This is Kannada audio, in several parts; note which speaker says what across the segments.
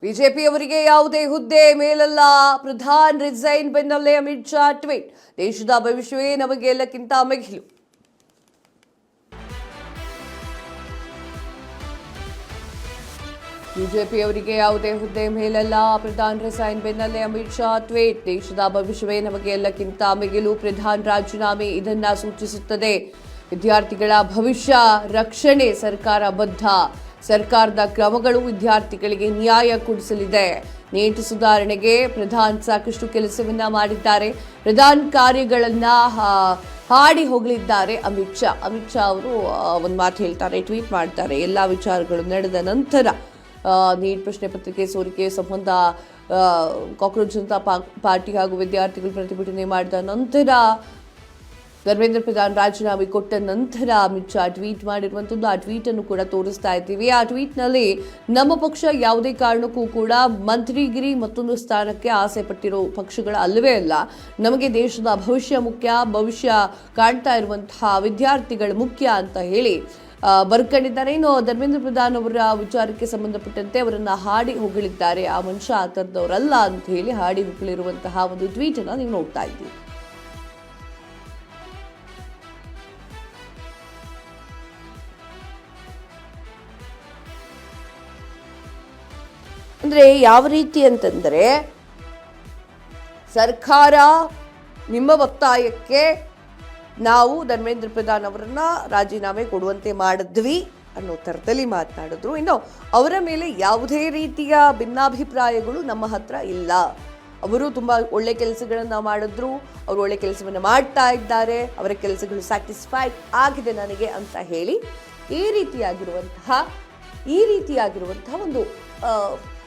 Speaker 1: ಬಿಜೆಪಿಯವರಿಗೆ ಯಾವುದೇ ಹುದ್ದೆ ಮೇಲಲ್ಲ, ಪ್ರಧಾನ್ ರಿಸೈನ್ ಬೆನ್ನಲ್ಲೇ ಅಮಿತ್ ಶಾ ಟ್ವೀಟ್. ದೇಶದ ಭವಿಷ್ಯವೇ ನಮಗೆ ಎಲ್ಲಕ್ಕಿಂತ ಮಿಗಿಲು. ಬಿಜೆಪಿಯವರಿಗೆ ಯಾವುದೇ ಹುದ್ದೆ ಮೇಲಲ್ಲ, ಪ್ರಧಾನ್ ರಿಸೈನ್ ಬೆನ್ನಲ್ಲೇ ಅಮಿತ್ ಶಾ ಟ್ವೀಟ್. ದೇಶದ ಭವಿಷ್ಯವೇ ನಮಗೆ ಎಲ್ಲಕ್ಕಿಂತ ಮಿಗಿಲು. ಪ್ರಧಾನ್ ರಾಜೀನಾಮೆ ಇದನ್ನ ಸೂಚಿಸುತ್ತದೆ. ವಿದ್ಯಾರ್ಥಿಗಳ ಭವಿಷ್ಯ ರಕ್ಷಣೆ ಸರ್ಕಾರ ಬದ್ಧ. ಸರ್ಕಾರದ ಕ್ರಮಗಳು ವಿದ್ಯಾರ್ಥಿಗಳಿಗೆ ನ್ಯಾಯ ಕೊಡಿಸಲಿದೆ. ನೀಟ್ ಸುಧಾರಣೆಗೆ ಪ್ರಧಾನ್ ಸಾಕಷ್ಟು ಕೆಲಸವನ್ನ ಮಾಡಿದ್ದಾರೆ. ಪ್ರಧಾನ್ ಕಾರ್ಯಗಳನ್ನ ಹಾಡಿ ಹೋಗಲಿದ್ದಾರೆ ಅಮಿತ್ ಶಾ. ಅಮಿತ್ ಶಾ ಅವರು ಒಂದು ಮಾತು ಹೇಳ್ತಾರೆ, ಟ್ವೀಟ್ ಮಾಡ್ತಾರೆ. ಎಲ್ಲಾ ವಿಚಾರಗಳು ನಡೆದ ನಂತರ ನೀಟ್ ಪ್ರಶ್ನೆ ಪತ್ರಿಕೆ ಸೋರಿಕೆ ಸಂಬಂಧ ಕಾಕ್ರೋಚ್ ಜನತಾ ಪಾರ್ಟಿ ಹಾಗೂ ವಿದ್ಯಾರ್ಥಿಗಳು ಪ್ರತಿಭಟನೆ ಮಾಡಿದ ನಂತರ ಧರ್ಮೇಂದ್ರ ಪ್ರಧಾನ್ ರಾಜೀನಾಮೆ ಕೊಟ್ಟ ನಂತರ ಅಮಿತ್ ಶಾ ಟ್ವೀಟ್ ಮಾಡಿರುವಂಥದ್ದು. ಆ ಟ್ವೀಟ್ ಅನ್ನು ಕೂಡ ತೋರಿಸ್ತಾ ಇದ್ದೀವಿ. ಆ ಟ್ವೀಟ್ನಲ್ಲಿ ನಮ್ಮ ಪಕ್ಷ ಯಾವುದೇ ಕಾರಣಕ್ಕೂ ಕೂಡ ಮಂತ್ರಿಗಿರಿ ಮತ್ತೊಂದು ಸ್ಥಾನಕ್ಕೆ ಆಸೆ ಪಟ್ಟಿರೋ ಪಕ್ಷಗಳ ಅಲ್ಲವೇ ಅಲ್ಲ. ನಮಗೆ ದೇಶದ ಭವಿಷ್ಯ ಮುಖ್ಯ, ಭವಿಷ್ಯ ಕಾಣ್ತಾ ಇರುವಂತಹ ವಿದ್ಯಾರ್ಥಿಗಳು ಮುಖ್ಯ ಅಂತ ಹೇಳಿ ಬರ್ಕೊಂಡಿದ್ದಾರೆ. ಇನ್ನು ಧರ್ಮೇಂದ್ರ ಪ್ರಧಾನ್ ಅವರ ವಿಚಾರಕ್ಕೆ ಸಂಬಂಧಪಟ್ಟಂತೆ ಅವರನ್ನ ಹಾಡಿ ಹೊಗಳಿದ್ದಾರೆ. ಆ ಮನುಷ್ಯ ಆ ಥರದವರಲ್ಲ ಅಂತ ಹೇಳಿ ಹಾಡಿ ಹೊಗಳಿರುವಂತಹ ಒಂದು ಟ್ವೀಟ್ ಅನ್ನ ನೀವು ನೋಡ್ತಾ ಇದ್ದೀವಿ. ಅಂದ್ರೆ ಯಾವ ರೀತಿ ಅಂತಂದ್ರೆ, ಸರ್ಕಾರ ನಿಮ್ಮ ಒತ್ತಾಯಕ್ಕೆ ನಾವು ಧರ್ಮೇಂದ್ರ ಪ್ರಧಾನ್ ಅವರನ್ನ ರಾಜೀನಾಮೆ ಕೊಡುವಂತೆ ಮಾಡಿದ್ವಿ ಅನ್ನೋ ಥರದಲ್ಲಿ ಮಾತನಾಡಿದ್ರು. ಇನ್ನು ಅವರ ಮೇಲೆ ಯಾವುದೇ ರೀತಿಯ ಭಿನ್ನಾಭಿಪ್ರಾಯಗಳು ನಮ್ಮ ಹತ್ರ ಇಲ್ಲ. ಅವರು ತುಂಬಾ ಒಳ್ಳೆ ಕೆಲಸಗಳನ್ನ ಮಾಡಿದ್ರು, ಅವರು ಒಳ್ಳೆ ಕೆಲಸವನ್ನ ಮಾಡ್ತಾ ಇದ್ದಾರೆ, ಅವರ ಕೆಲಸಗಳು ಸ್ಯಾಟಿಸ್ಫೈಡ್ ಆಗಿದೆ ನನಗೆ ಅಂತ ಹೇಳಿ ಈ ರೀತಿಯಾಗಿರುವಂತಹ ಒಂದು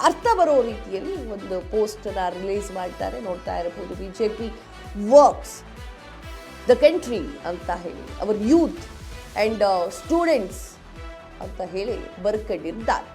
Speaker 1: ಅರ್ಥ ಬರೋ ರೀತಿಯಲ್ಲಿ ಒಂದು ಪೋಸ್ಟರ್ ರಿಲೀಸ್ ಮಾಡ್ತಾರೆ. ನೋಡ್ತಾ ಇರಬಹುದು, ಬಿಜೆಪಿ ವರ್ಕ್ಸ್ ದ ಕಂಟ್ರಿ ಅಂತ ಹೇಳಿ, ಅವರ್ ಯೂತ್ ಅಂಡ್ ಸ್ಟೂಡೆಂಟ್ಸ್ ಅಂತ ಹೇಳಿ ಬರ್ಕೊಂಡಿದ್ದಾರೆ.